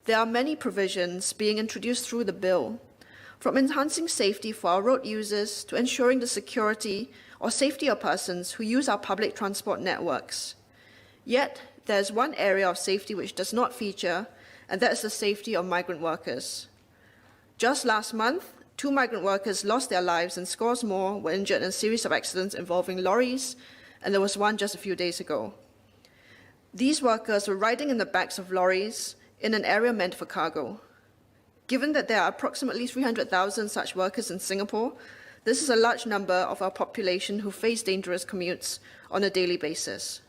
There are many provisions being introduced through the bill, from enhancing safety for our road users to ensuring the security or safety of persons who use our public transport networks. Yet, there is one area of safety which does not feature, and that is the safety of migrant workers. Just last month, 2 migrant workers lost their lives and scores more were injured in a series of accidents involving lorries, and there was one just a few days ago. These workers were riding in the backs of lorries in an area meant for cargo. Given that there are approximately 300,000 such workers in Singapore, this is a large number of our population who face dangerous commutes on a daily basis.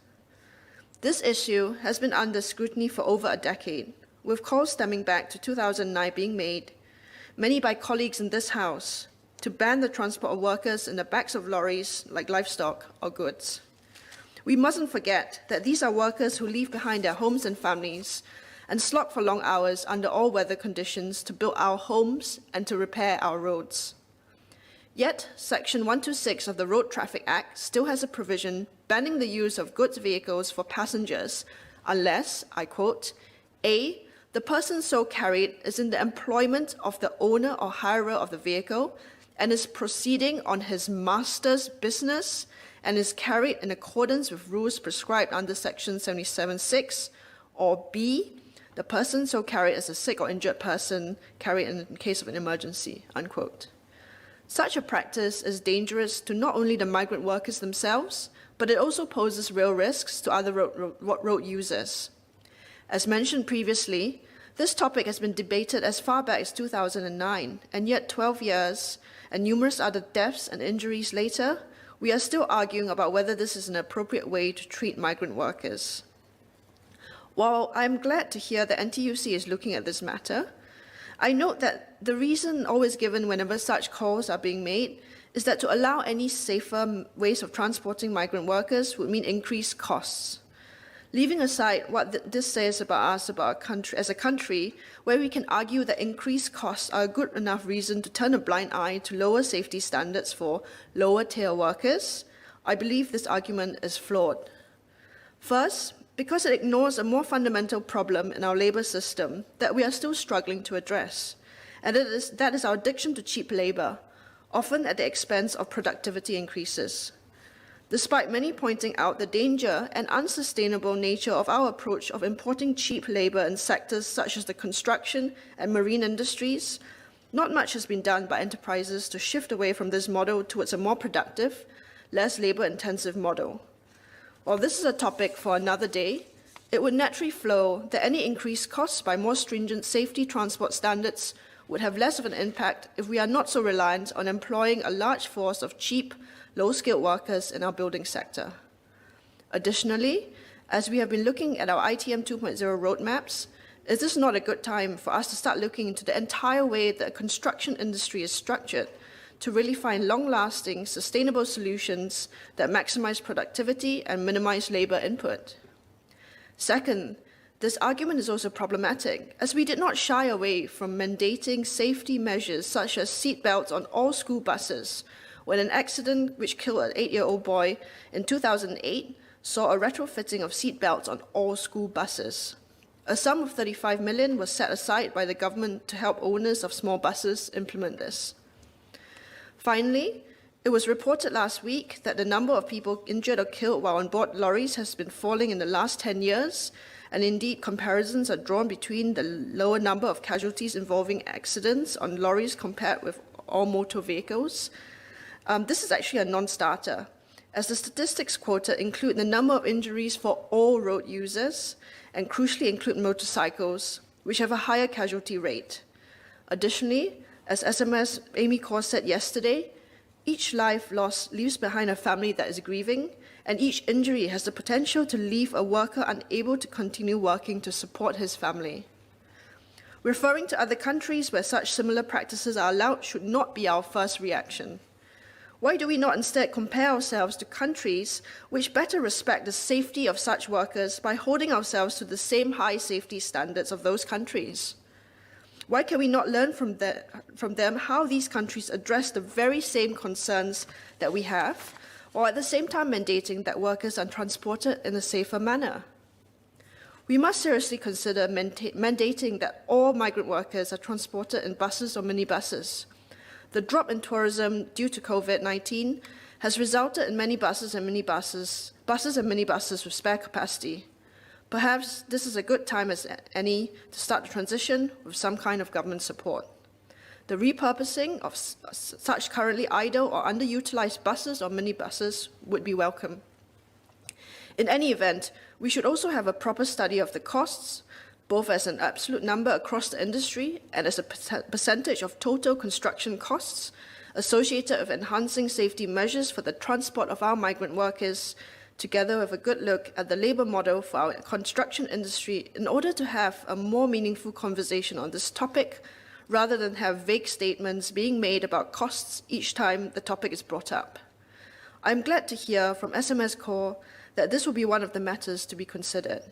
This issue has been under scrutiny for over a decade, with calls stemming back to 2009 being made, many by colleagues in this House, to ban the transport of workers in the backs of lorries like livestock or goods. We mustn't forget that these are workers who leave behind their homes and families and slog for long hours under all weather conditions to build our homes and to repair our roads. Yet, Section 126 of the Road Traffic Act still has a provision banning the use of goods vehicles for passengers unless, I quote, A, the person so carried is in the employment of the owner or hirer of the vehicle and is proceeding on his master's business and is carried in accordance with rules prescribed under Section 77(6), or B, the person so carried is a sick or injured person carried in case of an emergency, unquote. Such a practice is dangerous to not only the migrant workers themselves, but it also poses real risks to other road users. As mentioned previously, this topic has been debated as far back as 2009, and yet 12 years and numerous other deaths and injuries later, we are still arguing about whether this is an appropriate way to treat migrant workers. While I'm glad to hear that NTUC is looking at this matter, I note that the reason always given whenever such calls are being made is that to allow any safer ways of transporting migrant workers would mean increased costs. Leaving aside what this says about us, about our country, as a country, where we can argue that increased costs are a good enough reason to turn a blind eye to lower safety standards for lower-tier workers, I believe this argument is flawed. First, because it ignores a more fundamental problem in our labour system that we are still struggling to address, and that is our addiction to cheap labour, often at the expense of productivity increases. Despite many pointing out the danger and unsustainable nature of our approach of importing cheap labour in sectors such as the construction and marine industries, not much has been done by enterprises to shift away from this model towards a more productive, less labour-intensive model. While this is a topic for another day, it would naturally flow that any increased costs by more stringent safety transport standards would have less of an impact if we are not so reliant on employing a large force of cheap, low-skilled workers in our building sector. Additionally, as we have been looking at our ITM 2.0 roadmaps, is this not a good time for us to start looking into the entire way that the construction industry is structured to really find long-lasting, sustainable solutions that maximize productivity and minimize labour input? Second, this argument is also problematic, as we did not shy away from mandating safety measures such as seat belts on all school buses, when an accident which killed an 8-year-old boy in 2008 saw a retrofitting of seat belts on all school buses. A sum of 35 million was set aside by the government to help owners of small buses implement this. Finally, it was reported last week that the number of people injured or killed while on board lorries has been falling in the last 10 years, and indeed comparisons are drawn between the lower number of casualties involving accidents on lorries compared with all motor vehicles. This is actually a non-starter, as the statistics quoted include the number of injuries for all road users and crucially include motorcycles, which have a higher casualty rate. Additionally, as SMS Amy Khor said yesterday, each life lost leaves behind a family that is grieving, and each injury has the potential to leave a worker unable to continue working to support his family. Referring to other countries where such similar practices are allowed should not be our first reaction. Why do we not instead compare ourselves to countries which better respect the safety of such workers by holding ourselves to the same high safety standards of those countries? Why can we not learn from them how these countries address the very same concerns that we have, while at the same time mandating that workers are transported in a safer manner? We must seriously consider mandating that all migrant workers are transported in buses or minibuses. The drop in tourism due to COVID-19 has resulted in many buses and minibuses with spare capacity. Perhaps this is a good time as any to start the transition with some kind of government support. The repurposing of such currently idle or underutilized buses or minibuses would be welcome. In any event, we should also have a proper study of the costs, both as an absolute number across the industry and as a percentage of total construction costs associated with enhancing safety measures for the transport of our migrant workers, together with a good look at the labour model for our construction industry in order to have a more meaningful conversation on this topic, rather than have vague statements being made about costs each time the topic is brought up. I'm glad to hear from SMS Corps that this will be one of the matters to be considered.